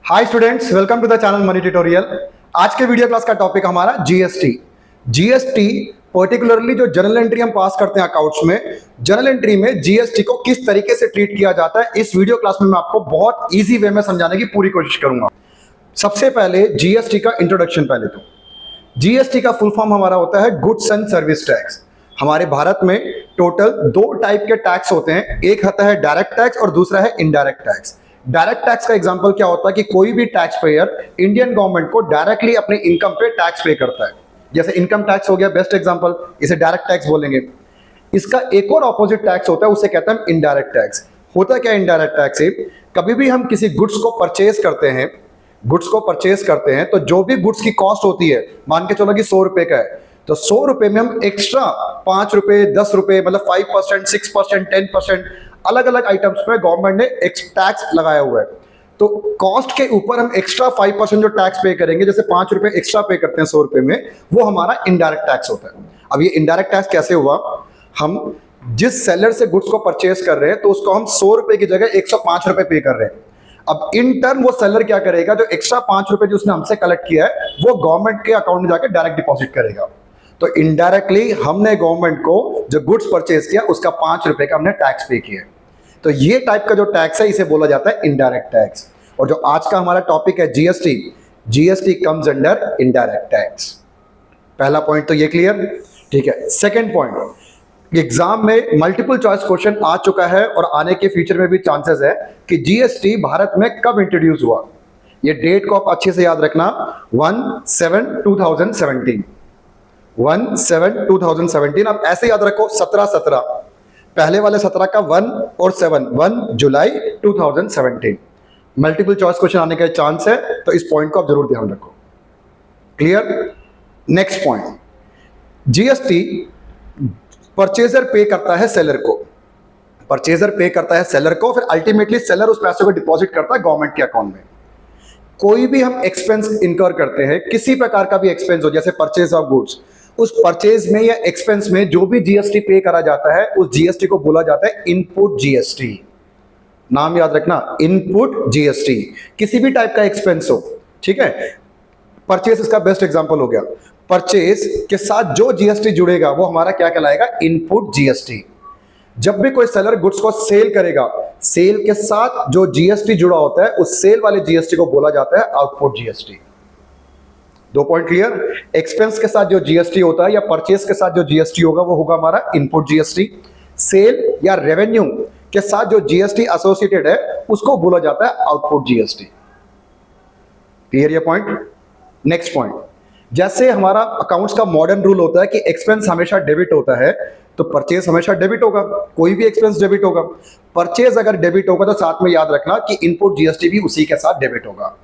Hi students, welcome to the channel money tutorial. आज के video class का topic हमारा जीएसटी। जीएसटी पर्टिकुलरली जो जर्नल एंट्री हम पास करते हैं अकाउंट्स में, जर्नल एंट्री में जीएसटी को किस तरीके से ट्रीट किया जाता है, इस वीडियो क्लास में मैं आपको बहुत इजी वे में समझाने की पूरी कोशिश करूंगा। सबसे पहले जीएसटी का इंट्रोडक्शन। पहले तो जीएसटी का फुल फॉर्म हमारा होता है गुड्स एंड सर्विस टैक्स। हमारे भारत में टोटल दो टाइप के टैक्स होते हैं, एक आता है डायरेक्ट टैक्स और दूसरा है इनडायरेक्ट टैक्स। डायरेक्ट टैक्स का एग्जांपल क्या होता है कि कोई भी टैक्स पेयर इंडियन गवर्नमेंट को डायरेक्टली अपने इनकम पे टैक्स पे करता है। जैसे इनकम टैक्स हो गया बेस्ट एग्जांपल, इसे डायरेक्ट टैक्स बोलेंगे। इसका एक और ऑपोजिट टैक्स होता है, उसे कहते हैं इनडायरेक्ट टैक्स। होता क्या है इनडायरेक्ट टैक्स से? कभी भी हम किसी गुड्स को परचेज करते हैं तो जो भी गुड्स की कॉस्ट होती है, मान के चलो कि 100 रुपए का है, तो 100 रुपए में हम एक्स्ट्रा 5 रुपए 10 रुपए मतलब 5%, 6%, 10% अलग अलग आइटम्स पे गवर्नमेंट ने टैक्स लगाया हुआ है। तो कॉस्ट के ऊपर हम एक्स्ट्रा 5% जो टैक्स पे करेंगे, जैसे 5 रुपए एक्स्ट्रा पे करते हैं 100 रुपए में, वो हमारा इनडायरेक्ट टैक्स होता है। अब ये इनडायरेक्ट टैक्स कैसे हुआ? हम जिस सेलर से गुड्स को परचेज कर रहे हैं तो उसको हम 100 रुपए की जगह 105 रुपए पे कर रहे हैं। अब इन टर्न वो सेलर क्या करेगा, जो एक्स्ट्रा 5 रुपए जो उसने हमसे कलेक्ट किया है वो गवर्नमेंट के अकाउंट में जाकर डायरेक्ट डिपॉजिट करेगा। तो इनडायरेक्टली हमने गवर्नमेंट को जो गुड्स परचेज किया उसका 5 रुपए का हमने टैक्स पे किया। तो ये टाइप का जो टैक्स है इसे बोला जाता है इनडायरेक्ट टैक्स। और जो आज का हमारा टॉपिक है GST, GST comes under indirect tax. पहला पॉइंट तो ये क्लियर, ठीक है। सेकंड पॉइंट, एग्जाम में मल्टीपल चॉइस क्वेश्चन आ चुका है और आने के फ्यूचर में भी चांसेस है कि जीएसटी भारत में कब इंट्रोड्यूस हुआ। ये डेट को आप अच्छे से याद रखना, 1/7/2017। 1/7/2017 आप ऐसे याद रखो, 17 पहले वाले 17 का 1 और 7, 1 जुलाई 2017। मल्टीपल चॉइस क्वेश्चन आने का चांस है, तो इस पॉइंट को आप जरूर ध्यान रखो। Clear? Next point, GST purchaser पे करता है सेलर को। परचेजर पे करता है सेलर को, फिर अल्टीमेटली सेलर उस पैसे को डिपॉजिट करता है गवर्नमेंट के अकाउंट में। कोई भी हम एक्सपेंस इनकर करते हैं, किसी प्रकार का भी एक्सपेंस हो, जैसे परचेज ऑफ गुड्स, उस परचेज में या एक्सपेंस में जो भी जीएसटी पे करा जाता है उस जीएसटी को बोला जाता है इनपुट जीएसटी। नाम याद रखना, इनपुट जीएसटी। किसी भी टाइप का एक्सपेंस हो, ठीक है। परचेज इसका बेस्ट एग्जांपल हो गया। परचेज के साथ जो जीएसटी जुड़ेगा वो हमारा क्या कहलाएगा? Input GST. जब भी कोई सेलर गुड्स को सेल करेगा, सेल के साथ जो जीएसटी जुड़ा होता है उस सेल वाले जीएसटी को बोला जाता है आउटपुट जीएसटी। दो पॉइंट क्लियर? एक्सपेंस के साथ जो जीएसटी होता है या परचेज के साथ जो जीएसटी होगा वो होगा हमारा इनपुट जीएसटी। सेल या रेवेन्यू के साथ जो जीएसटी एसोसिएटेड है उसको बोला जाता है आउटपुट जीएसटी। क्लियर ये पॉइंट? नेक्स्ट पॉइंट, जैसे हमारा अकाउंट्स का मॉडर्न रूल होता है कि एक्सपेंस हमेशा डेबिट होता है, तो परचेज हमेशा डेबिट होगा। कोई भी एक्सपेंस डेबिट होगा। परचेज अगर डेबिट होगा तो साथ में याद रखना कि इनपुट जीएसटी भी उसी के साथ डेबिट होगा।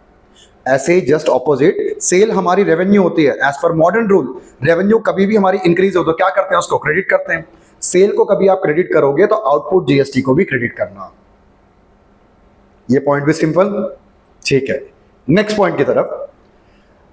ऐसे ही जस्ट ऑपोजिट, सेल हमारी रेवेन्यू होती है। As per modern rule, revenue कभी भी हमारी इंक्रीज हो तो क्या करते हैं? उसको क्रेडिट करते हैं। सेल को कभी आप क्रेडिट करोगे तो आउटपुट जीएसटी को भी क्रेडिट करना। ये पॉइंट भी सिंपल, ठीक है। नेक्स्ट पॉइंट की तरफ,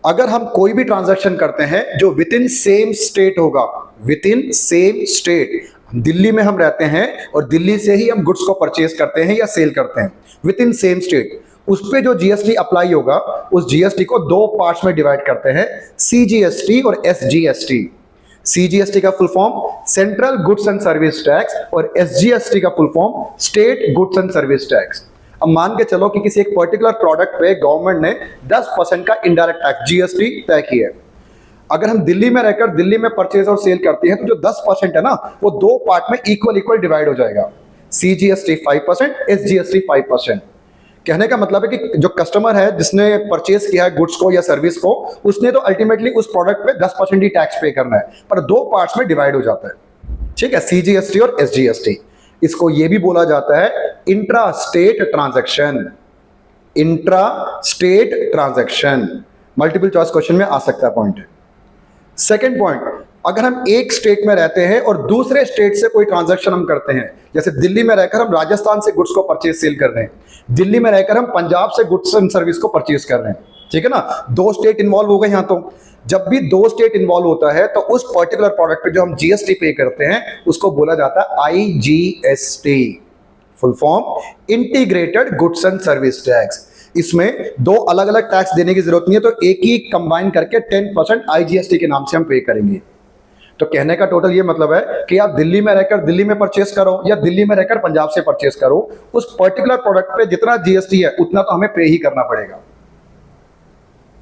अगर हम कोई भी ट्रांजैक्शन करते हैं जो विद इन सेम स्टेट होगा, with in same state, Delhi में हम रहते हैं और दिल्ली से ही हम गुड्स को परचेज करते हैं या सेल करते हैं, विद इन सेम स्टेट, उस पे जो जीएसटी अप्लाई होगा उस जीएसटी को दो पार्ट्स में डिवाइड करते हैं, सीजीएसटी और एसजीएसटी। सीजीएसटी का full form central goods and service tax और एसजीएसटी का full form state goods and service tax. अब मान के चलो कि किसी एक पर्टिकुलर प्रोडक्ट पे गवर्नमेंट ने 10% का इनडायरेक्ट टैक्स जीएसटी तय किया है। अगर हम दिल्ली में रहकर दिल्ली में परचेज और सेल करते हैं तो जो 10% है ना, वो दो पार्ट में इक्वल डिवाइड हो जाएगा। CGST 5%, SGST 5%। कहने का मतलब है कि जो कस्टमर है जिसने परचेज किया है गुड्स को या सर्विस को, उसने तो अल्टीमेटली उस प्रोडक्ट पे 10% ही टैक्स पे करना है, पर दो पार्ट्स में डिवाइड हो जाता है, ठीक है, सीजीएसटी और एसजीएसटी। इसको ये भी बोला जाता है intra state transaction. Intra state transaction multiple choice question में आ सकता है पॉइंट। सेकंड पॉइंट, अगर हम एक स्टेट में रहते हैं और दूसरे स्टेट से कोई ट्रांजैक्शन हम करते हैं, जैसे दिल्ली में रहकर हम राजस्थान से गुड्स को परचेज सेल कर रहे हैं, दिल्ली में रहकर हम पंजाब से गुड्स एंड सर्विस को परचेज कर रहे हैं, ठीक है ना, दो स्टेट इन्वॉल्व हो गए यहां। तो जब भी दो स्टेट इन्वॉल्व होता है तो उस पर्टिकुलर प्रोडक्ट पे जो हम जीएसटी पे करते हैं उसको बोला जाता है IGST, full form integrated goods and service tax. इसमें दो अलग अलग टैक्स देने की जरूरत नहीं है, तो एक ही कंबाइन करके 10% IGST के नाम से हम पे करेंगे। तो कहने का टोटल ये मतलब है कि आप दिल्ली में रहकर दिल्ली में परचेस करो या दिल्ली में रहकर पंजाब से परचेस करो, उस पर्टिकुलर प्रोडक्ट पे जितना GST है उतना तो हमें पे ही करना पड़ेगा।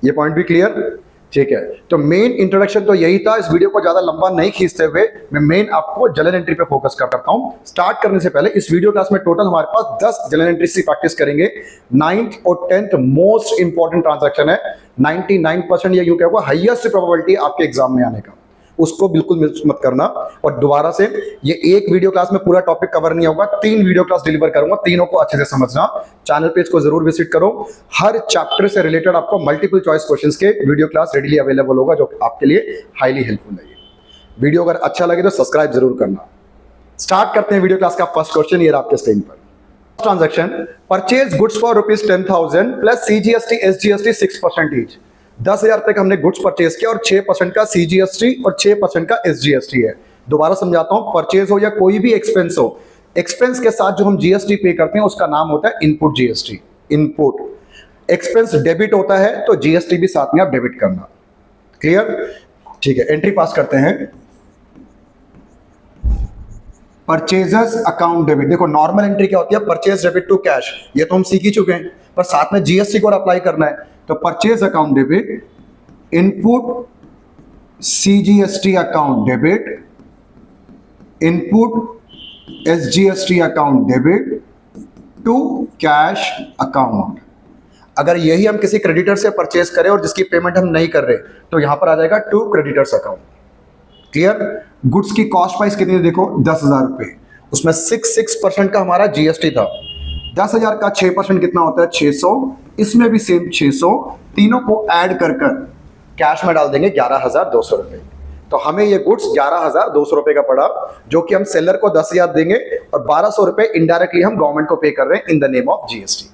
ये पॉइंट भी क्लियर? ठीक है, तो मेन इंट्रोडक्शन तो यही था। इस वीडियो को ज्यादा लंबा नहीं खींचते हुए मैं मेन आपको जर्नल एंट्री पे फोकस करता हूं। स्टार्ट करने से पहले इस वीडियो क्लास में टोटल हमारे पास 10 जर्नल एंट्री की प्रैक्टिस करेंगे। 9th और 10th मोस्ट इंपॉर्टेंट ट्रांजैक्शन है, 99% या यूं कहो हाईएस्ट प्रोबेबिलिटी आपके एग्जाम में आने का, उसको बिल्कुल मिस मत करना। और दोबारा से ये एक वीडियो क्लास में पूरा टॉपिक कवर नहीं होगा, 3 वीडियो क्लास डिलीवर करूंगा, तीनों को अच्छे से समझना। चैनल पे इसको जरूर विजिट करो। हर चैप्टर से रिलेटेड आपको मल्टीपल चॉइस क्वेश्चंस के वीडियो क्लास रेडीली अवेलेबल होगा, जो आपके लिए हाईली हेल्पफुल है। वीडियो अगर अच्छा लगे तो सब्सक्राइब जरूर करना। स्टार्ट करते हैं वीडियो क्लास का फर्स्ट क्वेश्चन, ये आपके स्क्रीन पर। Transaction, purchase goods for ₹10,000 plus CGST SGST 6% each. 10,000 रुपए का हमने गुड्स परचेज किया और 6% का CGST और 6% का SGST है। दोबारा समझाता हूं, परचेज हो या कोई भी एक्सपेंस हो, एक्सपेंस के साथ जो हम GST पे करते हैं उसका नाम होता है input GST। Input expense debit होता है तो GST भी साथ में आप डेबिट करना। क्लियर? ठीक है, एंट्री पास करते हैं। Purchasers account debit. देखो नॉर्मल एंट्री क्या होती है, परचेज डेबिट टू कैश, ये तो हम सीख ही चुके हैं, पर साथ में GST को अप्लाई करना है। तो purchase account debit, input CGST account debit, input SGST account debit to cash account. अगर यही हम किसी क्रेडिटर से परचेज करें और जिसकी पेमेंट हम नहीं कर रहे तो यहां पर आ जाएगा to creditors account. Clear? Goods की कॉस्ट प्राइस कितनी है? देखो 10,000 रुपए, उसमें 6% का हमारा GST था। 10,000 का 6% कितना होता है? 600। इसमें भी सेम 600, तीनों को ऐड कर कैश में डाल देंगे 11,200 रुपए। तो हमें ये गुड्स 11,200 रुपए का पड़ा, जो कि हम सेलर को 10,000 देंगे और 1,200 रुपए इनडायरेक्टली हम गवर्नमेंट को पे कर रहे हैं in the name of GST।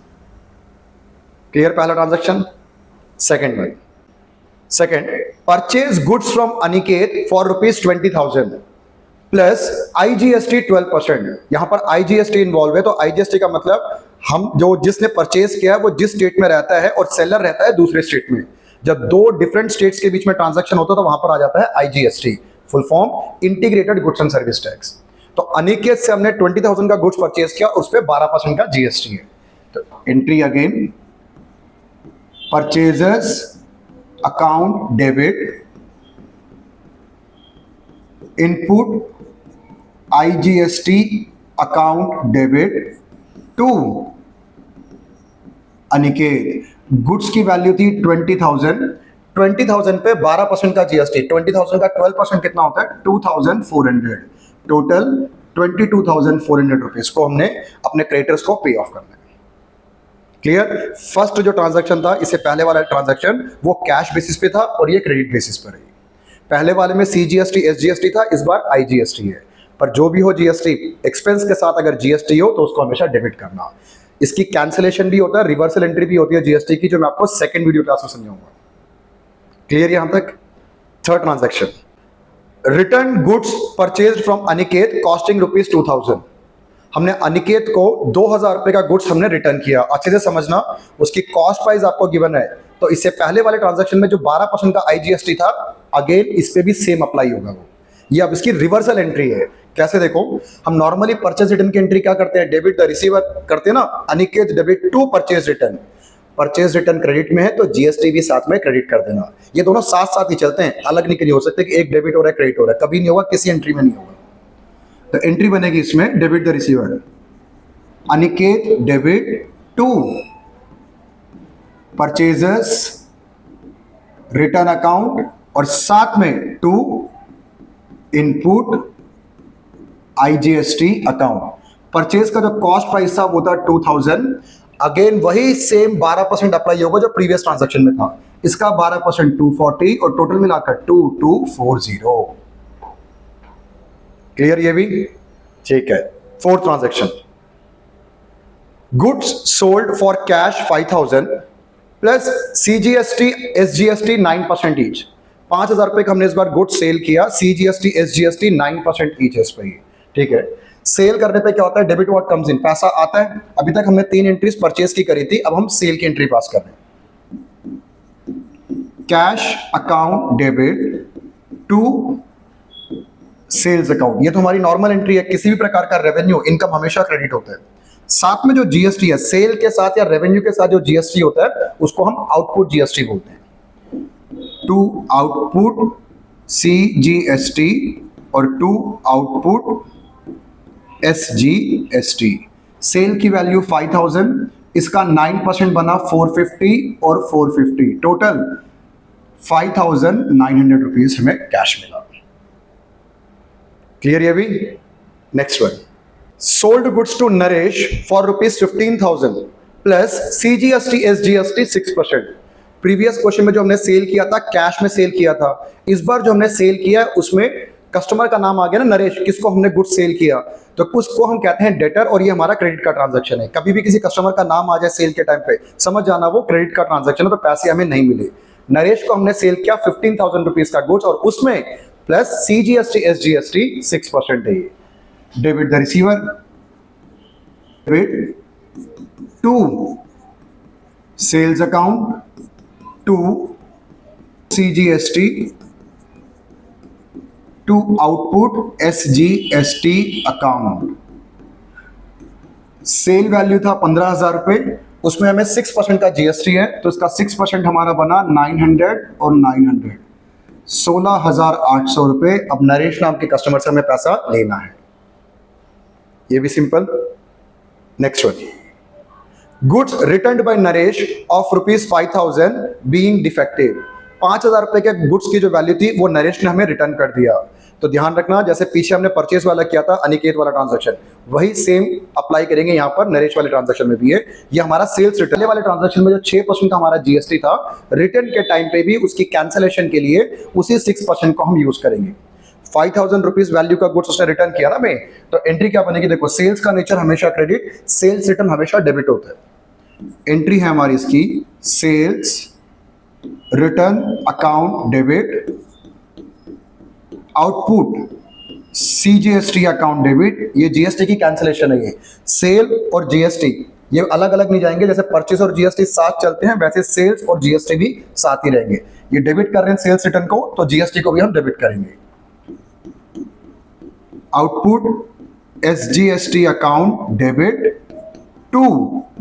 Clear? पहला ट्रांजैक्शन। सेकंड में, second, purchase goods from Aniket for ₹20,000 plus IGST 12%। यहां पर IGST इन्वॉल्व है, तो IGST का मतलब हम जो जिसने परचेज किया है वो जिस स्टेट में रहता है और सेलर रहता है दूसरे स्टेट में। जब दो डिफरेंट स्टेट्स के बीच में ट्रांजैक्शन होता है तो वहां पर आ जाता है IGST, full form integrated goods and service tax. तो अनिकेत से हमने 20,000 का गुड्स परचेज किया और उस पर 12% का GST है। तो entry again, purchasers account debit, input IGST account debit to Aniket. Goods की वैल्यू थी 20,000, 20,000 पे 12% का GST, 20,000 का 12% कितना होता है? 2,400। टोटल 22,400 रुपीज को हमने अपने क्रेडिटर्स को पे ऑफ करना है। क्लियर? फर्स्ट जो ट्रांजैक्शन था, इससे पहले वाला ट्रांजैक्शन वो कैश बेसिस पे था और ये क्रेडिट बेसिस पर है। पहले वाले में CGST SGST था, इस बार IGST है। पर जो भी हो GST, एक्सपेंस के साथ अगर GST हो तो उसको हमेशा डेबिट करना। इसकी कैंसिलेशन भी होता है, रिवर्सल एंट्री भी होती है GST की, जो मैं आपको सेकंड वीडियो क्लास में समझाऊंगा। क्लियर यहां तक? Third transaction, return goods purchased from Aniket costing ₹2,000। हमने अनिकेत को 2,000 रुपए का गुड्स हमने रिटर्न किया। अच्छे से समझना, उसकी कॉस्ट प्राइस आपको गिवन है। तो इससे पहले वाले ट्रांजैक्शन में जो 12% का IGST था, अगेन इस पे भी सेम अप्लाई होगा वो। ये अब इसकी रिवर्सल एंट्री है। कैसे? देखो, हम नॉर्मली परचेज रिटर्न की एंट्री क्या करते हैं? डेबिट द रिसीवर करते हैं ना, Aniket debit to purchase return. Purchase return credit में है तो GST भी साथ में क्रेडिट कर देना। ये दोनों साथ साथ ही चलते हैं, अलग नहीं हो सकते कि एक डेबिट हो रहा है क्रेडिट हो रहा है, कभी नहीं होगा, किसी एंट्री में नहीं होगा। तो एंट्री बनेगी इसमें debit the receiver, Aniket debit to purchasers return account और साथ में to input IGST account. Purchase का जो कॉस्ट प्राइस था वो था 2,000। अगेन वही सेम 12% अप्लाई होगा जो प्रीवियस ट्रांजैक्शन में था। इसका 12% 240 और टोटल मिलाकर 2240। क्लियर? ये भी ठीक है। Fourth transaction, goods sold for cash 5,000 plus CGST SGST 9% each. 5,000 रुपए का हमने इस बार गुड्स सेल किया, CGST SGST 9% ईच है इस पे। ठीक है, सेल करने पे क्या होता है, डेबिट व्हाट कम्स इन, पैसा आता है। अभी तक हमने 3 एंट्रीज परचेज की करी थी, अब हम सेल की एंट्री पास कर रहे हैं। Cash account debit to sales account, ये तो हमारी नॉर्मल एंट्री है। किसी भी प्रकार का रेवेन्यू इनकम हमेशा क्रेडिट होता है। साथ में जो जीएसटी है, सेल के साथ या रेवेन्यू के साथ जो जीएसटी होता है उसको हम आउटपुट जीएसटी बोलते हैं। टू आउटपुट सीजीएसटी और टू आउटपुट एसजीएसटी। सेल की वैल्यू 5000, इसका 9% बना 450 और 450, टोटल 5900 रुपीज हमें कैश मिला। क्लियर है अभी? Next one, sold goods to Naresh for ₹15,000 plus CGST SGST 6%। Previous question में जो हमने सेल किया था कैश में सेल किया था, इस बार जो हमने सेल किया उसमें कस्टमर का नाम आ गया ना नरेश, किसको हमने गुड्स सेल किया, तो उसको हम कहते हैं डेटर, और ये हमारा क्रेडिट का ट्रांजैक्शन है। कभी भी किसी कस्टमर का नाम आ जाए सेल के टाइम पे, समझ जाना वो क्रेडिट का ट्रांजैक्शन है, तो पैसे हमें नहीं मिले। नरेश को हमने सेल किया 15,000 रुपीज का गुड्स, और उसमें प्लस सीजीएसटी एसजीएसटी 6% है। Debit the receiver, debit to sales account to CGST to output SGST account. Sale value था 15,000 रुपए, उसमें हमें 6% का जीएसटी है, तो इसका 6% हमारा बना 900 और 900, 16,800 रुपए। अब नरेश नाम के कस्टमर से हमें पैसा लेना है, ये भी simple. Next one, goods returned by Naresh of ₹5,000 being defective. 5,000 रुपए के गुड्स की जो वैल्यू थी वो नरेश ने हमें रिटर्न कर दिया। तो ध्यान रखना, जैसे पीछे हमने परचेज वाला किया था अनिकेत वाला ट्रांजैक्शन, वही सेम अप्लाई करेंगे यहाँ पर नरेश वाले ट्रांजैक्शन में भी है। ये हमारा सेल्स रिटर्न वाले ट्रांजैक्शन में जो 6% का हमारा जीएसटी था, रिटर्न के टाइम पे भी उसकी कैंसलेशन के लिए उसी 6% को हम यूज करेंगे। 5,000 रुपीज वैल्यू का गुड्स उसने रिटर्न किया ना हमें, तो एंट्री क्या बनेगी, देखो सेल्स का नेचर हमेशा क्रेडिट, सेल्स रिटर्न हमेशा डेबिट होता है। एंट्री है हमारी इसकी sales return account debit, output CGST account debit, ये जीएसटी की कैंसलेशन है। ये सेल और जीएसटी ये अलग अलग नहीं जाएंगे, जैसे परचेस और जीएसटी साथ चलते हैं वैसे सेल्स और जीएसटी भी साथ ही रहेंगे। ये डेबिट कर रहे हैं सेल्स रिटर्न को, तो जीएसटी को भी हम डेबिट करेंगे। Output SGST account debit to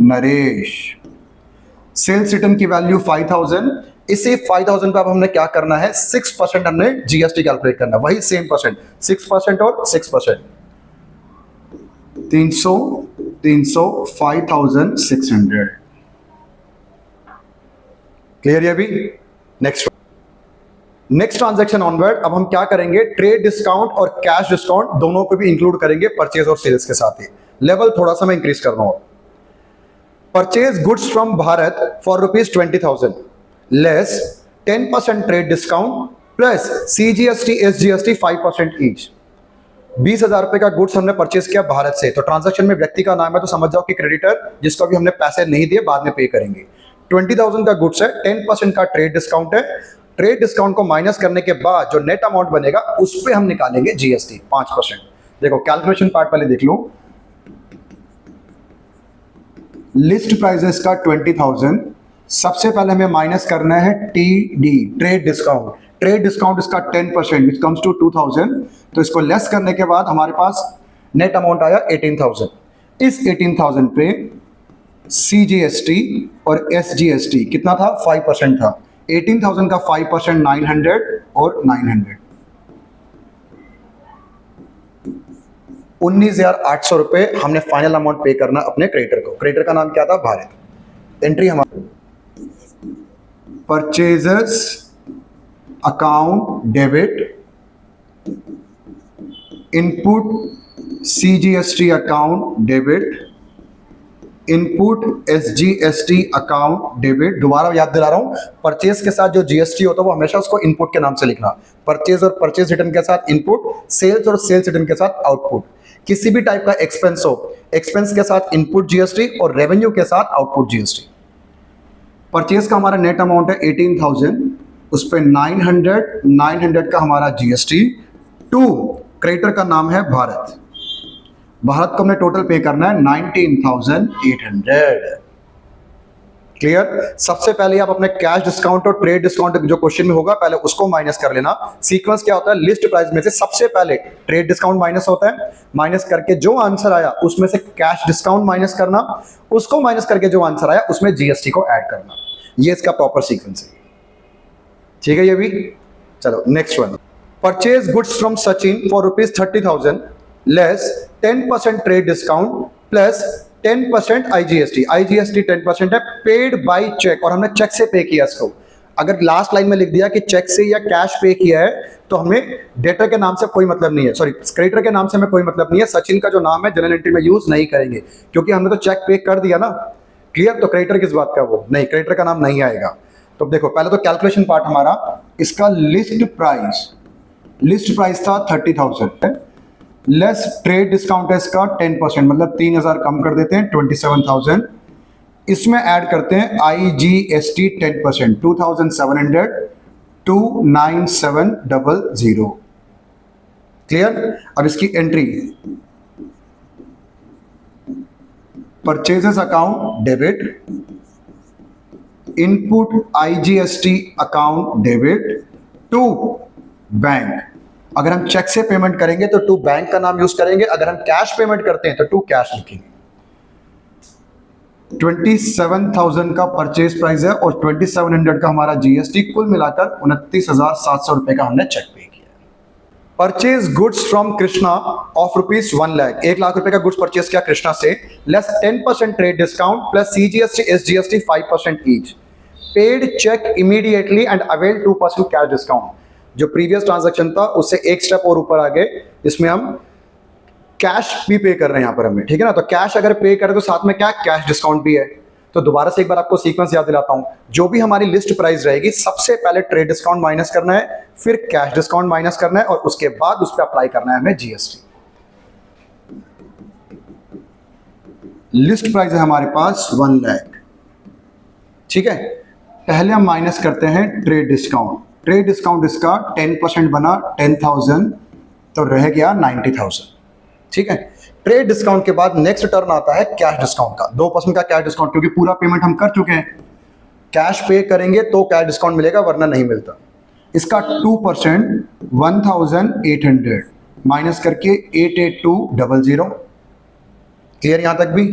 Naresh. Sales return की वैल्यू 5,000, इसी 5,000 पे अब हमने क्या करना है, 6% हमने जीएसटी कैलकुलेट करना है, वही सेम परसेंट, 6% और 6%, 300 5,600। क्लियर है अभी? नेक्स्ट ट्रांजैक्शन ऑनवर्ड, अब हम क्या करेंगे, ट्रेड डिस्काउंट और कैश डिस्काउंट दोनों को भी इंक्लूड करेंगे परचेज और सेल्स के साथ ही। लेवल थोड़ा सा मैं इंक्रीज कर रहा हूं। Purchase goods from Bharat for ₹20,000 less 10% trade discount plus CGST SGST 5% each. 20,000 रुपए का गुड्स हमने परचेज किया भारत से, तो ट्रांजैक्शन में व्यक्ति का नाम है तो समझ जाओ कि क्रेडिटर, जिसको भी हमने पैसे नहीं दिए बाद में पे करेंगे। 20,000 का गुड्स है, 10% का ट्रेड डिस्काउंट है। ट्रेड डिस्काउंट को माइनस करने के बाद जो नेट अमाउंट बनेगा उस पे हम निकालेंगे जीएसटी 5%। देखो कैलकुलेशन पार्ट पहले देख लो। लिस्ट प्राइसेस का 20,000, सबसे पहले हमें माइनस करना है TD trade discount. Trade discount इसका 10% विच कम्स टू 2,000, तो इसको लेस करने के बाद हमारे पास नेट अमाउंट आया 18,000। इस 18,000 पे सीजीएसटी और एसजीएसटी कितना था, 5% था। 18,000 का 5% 900 और 900, 19,800 रुपए हमने फाइनल अमाउंट पे करना अपने क्रेडिटर को। क्रेडिटर का नाम क्या था, भारत। एंट्री हमारी purchasers account debit, input CGST account debit, input SGST account debit. दोबारा याद दिला रहा हूं, परचेज के साथ जो जीएसटी होता है वो हमेशा उसको इनपुट के नाम से लिखना। परचेज और परचेज रिटर्न के साथ इनपुट, सेल्स और सेल्स रिटर्न के साथ आउटपुट। किसी भी टाइप का एक्सपेंस हो, एक्सपेंस के साथ इनपुट जीएसटी और रेवेन्यू के साथ आउटपुट जीएसटी। परचेज का हमारा नेट अमाउंट है 18,000, उस पर 900 का हमारा जीएसटी टू क्रेडिटर का नाम है भारत। भारत को हमने टोटल पे करना है 19,800। क्लियर। सबसे पहले आप अपने कैश डिस्काउंट और ट्रेड डिस्काउंट जो क्वेश्चन में होगा पहले उसको माइनस कर लेना। सीक्वेंस क्या होता है, लिस्ट प्राइस में से सबसे पहले ट्रेड डिस्काउंट माइनस होता है, माइनस करके जो आंसर आया उसमें से कैश डिस्काउंट माइनस करना, उसको माइनस करके जो आंसर आया उसमें जीएसटी को ऐड करना। ये इसका प्रॉपर सीक्वेंस है। ठीक है ये भी। चलो next one, purchase goods from Sachin for ₹30,000 less 10% trade discount plus 10% IGST. IGST 10% है, पेड बाय चेक, और हमने चेक से पे किया इसको। अगर लास्ट लाइन में लिख दिया कि चेक से या कैश पे किया है तो हमें डेटर के नाम से कोई मतलब नहीं है, सॉरी क्रेडिटर के नाम से हमें कोई मतलब नहीं है। सचिन का जो नाम है जनरल एंट्री में यूज नहीं करेंगे क्योंकि हमने तो चेक पे कर दिया ना। क्लियर। तो क्रेडिटर किस बात का, वो नहीं, क्रेडिटर का नाम नहीं आएगा। तो देखो पहले तो कैलकुलेशन पार्ट हमारा, इसका लिस्ट प्राइस था 30,000 लेस ट्रेड डिस्काउंट है इसका 10%, मतलब 3,000 कम कर देते हैं 27,000। इसमें ऐड करते हैं आईजीएसटी 10%, 2,700, 29700। क्लियर। अब इसकी entry, purchases account debit, input IGST account debit to bank. अगर हम चेक से पेमेंट करेंगे तो टू बैंक का नाम यूज करेंगे, अगर हम कैश पेमेंट करते हैं तो टू कैश लिखेंगे। 27,000 का परचेज प्राइस है और 2,700 का हमारा जीएसटी, कुल मिलाकर 29,700 रुपए का हमने चेक पे किया। Purchase goods from Krishna of ₹1 lakh, 1 lakh रुपए का गुड्स परचेज किया कृष्णा से, less 10% trade discount plus CGST SGST 5% each, paid cheque immediately and avail 2% cash discount. जो प्रीवियस ट्रांजैक्शन था उससे एक स्टेप और ऊपर आ गए, इसमें हम कैश भी पे कर रहे हैं यहाँ पर हमें। ठीक है ना। तो कैश अगर पे करें तो साथ में क्या, कैश डिस्काउंट भी है। तो दोबारा से एक बार आपको सीक्वेंस याद दिलाता हूं, जो भी हमारी लिस्ट प्राइस रहेगी सबसे पहले ट्रेड डिस्काउंट माइनस करना है, फिर कैश डिस्काउंट माइनस करना है और उसके बाद उस पर अप्लाई करना है हमें जीएसटी। लिस्ट प्राइस है हमारे पास 1 लाख। ठीक है। पहले हम माइनस करते हैं ट्रेड डिस्काउंट। ट्रेड डिस्काउंट इसका 10% बना 10,000, तो रह गया 90,000। ठीक है। ट्रेड डिस्काउंट के बाद नेक्स्ट टर्न आता है कैश डिस्काउंट का, 2% का कैश डिस्काउंट, क्योंकि पूरा पेमेंट हम कर चुके हैं। कैश पे करेंगे तो कैश डिस्काउंट मिलेगा, वरना नहीं मिलता। इसका 2% 1,800 माइनस करके 88200। क्लियर यहां तक भी।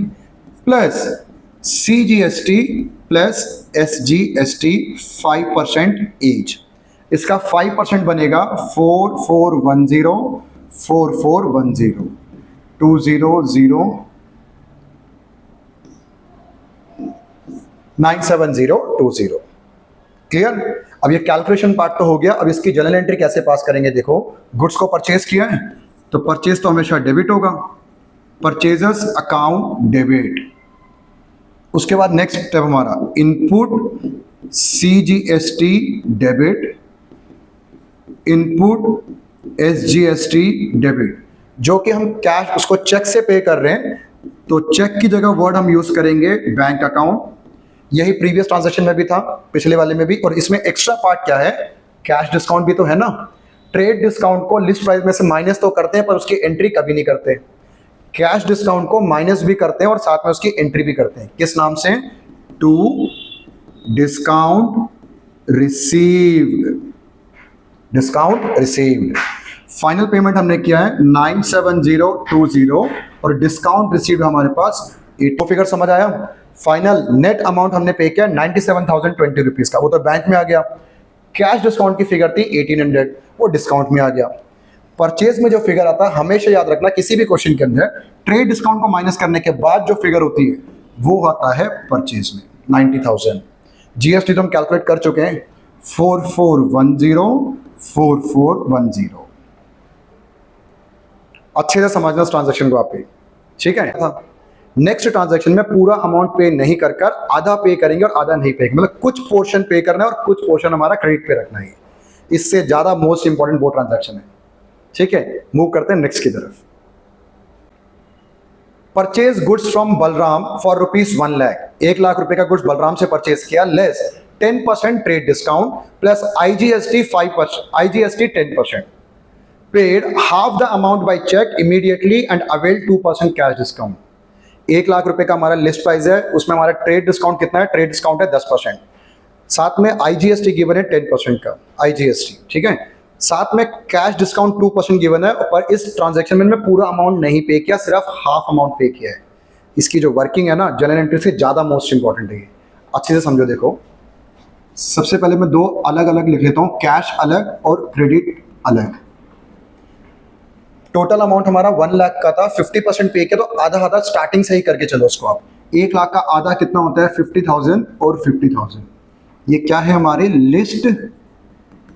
Plus CGST plus SGST 5% each. इसका 5% बनेगा 4410 4410 200,97020। क्लियर। अब ये कैलकुलेशन पार्ट तो हो गया। अब इसकी जर्नल एंट्री कैसे पास करेंगे, देखो गुड्स को परचेज किया है तो परचेज तो हमेशा डेबिट होगा, परचेजर्स अकाउंट डेबिट। उसके बाद नेक्स्ट स्टेप हमारा input CGST debit, input SGST debit. जो कि हम कैश उसको चेक से पे कर रहे हैं तो चेक की जगह वर्ड हम यूज करेंगे बैंक अकाउंट। यही प्रीवियस ट्रांजैक्शन में भी था, पिछले वाले में भी। और इसमें एक्स्ट्रा पार्ट क्या है, कैश डिस्काउंट भी तो है ना। ट्रेड डिस्काउंट को लिस्ट प्राइस में से माइनस तो करते हैं पर उसकी एंट्री कभी नहीं करते। कैश डिस्काउंट को माइनस भी करते हैं और साथ में उसकी एंट्री भी करते हैं। किस नाम से, to discount received. Discount received. Final payment हमने किया है 97020 और डिस्काउंट रिसीव्ड हमारे पास 8। फिगर समझ आया। फाइनल नेट अमाउंट हमने पे किया 97,020 रुपीज का, वो तो बैंक में आ गया। कैश डिस्काउंट की फिगर थी 1800, वो डिस्काउंट में आ गया। परचेज में जो फिगर आता है हमेशा याद रखना, किसी भी क्वेश्चन के अंदर ट्रेड डिस्काउंट को माइनस करने के बाद जो फिगर होती है वो आता है परचेज में 90,000। जीएसटी तो हम कैलकुलेट कर चुके हैं 4410 4410। अच्छे से समझना इस ट्रांजैक्शन को आप भी। ठीक है। नेक्स्ट ट्रांजैक्शन में पूरा अमाउंट पे नहीं कर कर आधा पे करेंगे और आधा नहीं पे, मतलब कुछ पोर्शन पे करना है और कुछ पोर्शन हमारा क्रेडिट पे रखना है। इससे ज्यादा मोस्ट इंपॉर्टेंट वो ट्रांजैक्शन है। ठीक है। मूव करते हैं नेक्स्ट की तरफ। Purchase goods from Balram for ₹1 lakh, 1 lakh रुपए का गुड्स बलराम से परचेज किया, less 10% trade discount plus IGST 5%, IGST 10%। Paid half the amount by cheque immediately and avail 2% cash discount. 1,00,000 का हमारा लिस्ट प्राइस है, उसमें हमारा ट्रेड डिस्काउंट कितना है? ट्रेड डिस्काउंट है 10%। साथ में IGST गिवन है 10% का IGST, ठीक है। साथ में कैश डिस्काउंट 2% गिवन है, पर इस ट्रांजैक्शन में पूरा अमाउंट नहीं पे किया, सिर्फ हाफ अमाउंट पे किया है। इसकी जो वर्किंग है ना जर्नल एंट्री से ज़्यादा मोस्ट इंपॉर्टेंट है, अच्छे से समझो। देखो सबसे पहले मैं दो अलग अलग लिख लेता हूँ, कैश अलग और क्रेडिट अलग। टोटल अमाउंट हमारा 1,00,000 का था, 50% पे किया, तो आधा आधा स्टार्टिंग से ही करके चलो उसको आप। 1,00,000 का आधा कितना होता है? 50,000 और 50,000। ये क्या है? हमारी लिस्ट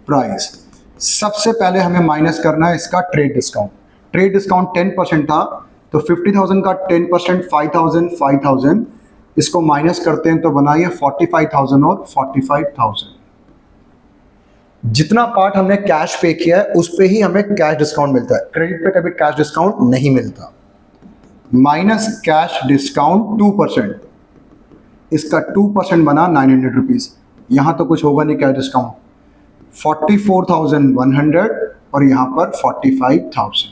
प्राइस। सबसे पहले हमें माइनस करना है इसका ट्रेड डिस्काउंट। ट्रेड डिस्काउंट 10% था, तो 50,000 का 10% 5,000 5,000, इसको माइनस करते हैं तो बनाइए 45,000 और 45,000। जितना पार्ट हमने कैश पे किया है उस पे ही हमें कैश डिस्काउंट मिलता है, क्रेडिट पे कभी कैश डिस्काउंट नहीं मिलता। माइनस कैश डिस्काउंट 2%, इसका 2% बना 900 रुपीज। यहां तो कुछ होगा नहीं कैश डिस्काउंट, 44,100 और यहां पर 45,000।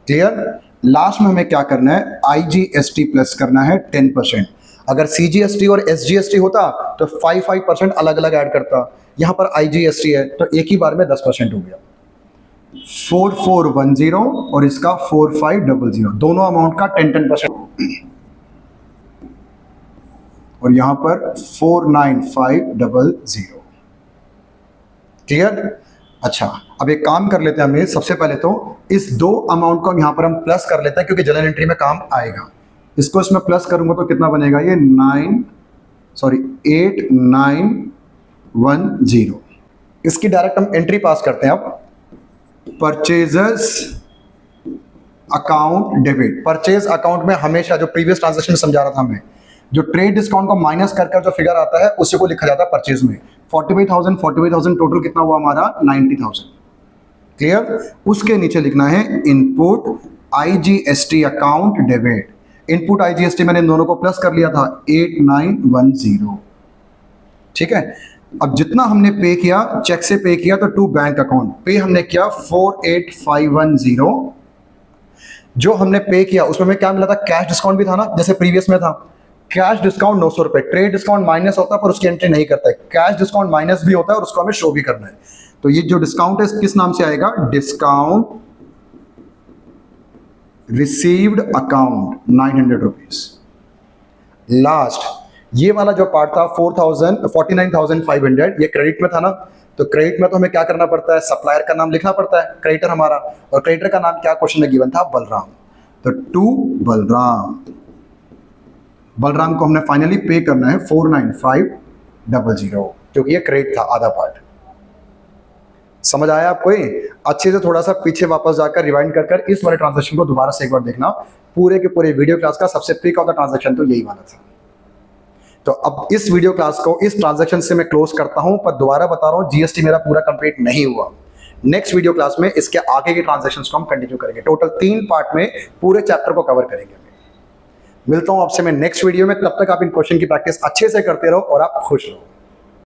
क्लियर? लास्ट में हमें क्या करना है? IGST प्लस करना है 10%। अगर CGST और SGST होता तो 5% अलग अलग ऐड करता, यहां पर IGST है तो एक ही बार में 10% हो गया। 4410 और इसका 4500, दोनों अमाउंट का 10% और यहां पर 49500। क्लियर? अच्छा, अब एक काम कर लेते हैं हम, सबसे पहले तो इस दो अमाउंट को यहां पर हम प्लस कर लेते हैं क्योंकि जर्नल एंट्री में काम आएगा। इसको इसमें प्लस करूंगा तो कितना बनेगा? ये 8910। इसकी डायरेक्ट हम एंट्री पास करते हैं। अब purchasers account debit. Purchase account में हमेशा जो प्रीवियस ट्रांजैक्शन में समझा रहा था हमें, जो ट्रेड डिस्काउंट को माइनस कर जो फिगर आता है उसी को लिखा जाता है परचेज में। 45,000 टोटल कितना हुआ हमारा? 90,000। क्लियर? उसके नीचे लिखना है input IGST account debit. Input IGST मैंने इन दोनों को प्लस कर लिया था 8910। ठीक है, अब जितना हमने पे किया चेक से पे किया तो टू बैंक अकाउंट पे हमने किया 48,510। जो हमने पे किया उसमें हमें क्या मिला था? कैश डिस्काउंट भी था ना, जैसे प्रीवियस में था। कैश डिस्काउंट 900 रुपए, ट्रेड डिस्काउंट माइनस होता है पर उसकी एंट्री नहीं करता है, कैश डिस्काउंट माइनस भी होता है और उसको हमें शो भी करना है। तो ये जो डिस्काउंट है किस नाम से आएगा? Discount received account 900 rupees. Last ये वाला जो पार्ट था 49,500, ये क्रेडिट में था ना, तो क्रेडिट में तो हमें क्या करना पड़ता है? सप्लायर का नाम लिखना पड़ता है, क्रेडिटर हमारा, और क्रेडिटर का नाम क्या क्वेश्चन में गिवन था? बलराम। तो टू बलराम, बलराम को हमने फाइनली पे करना है 49500 क्योंकि ये क्रेडिट था आधा पार्ट। समझ आया आपको? अच्छे से थोड़ा सा पीछे वापस जाकर रिवाइंड कर इस वाले ट्रांजैक्शन को दोबारा से एक बार देखना। पूरे के पूरे वीडियो क्लास का सबसे पीक ऑफ द ट्रांजैक्शन तो यही वाला था। तो अब इस वीडियो क्लास को इस ट्रांजैक्शन से मैं क्लोज करता हूं, पर दोबारा बता रहा हूं जीएसटी मेरा पूरा कंप्लीट नहीं हुआ। नेक्स्ट वीडियो क्लास में इसके आगे के ट्रांजैक्शंस को हम कंटिन्यू करेंगे। टोटल 3 पार्ट में पूरे चैप्टर को कवर करेंगे। मिलता हूं आपसे मैं नेक्स्ट वीडियो में, तब तक आप इन क्वेश्चन की प्रैक्टिस अच्छे से करते रहो और आप खुश रहो।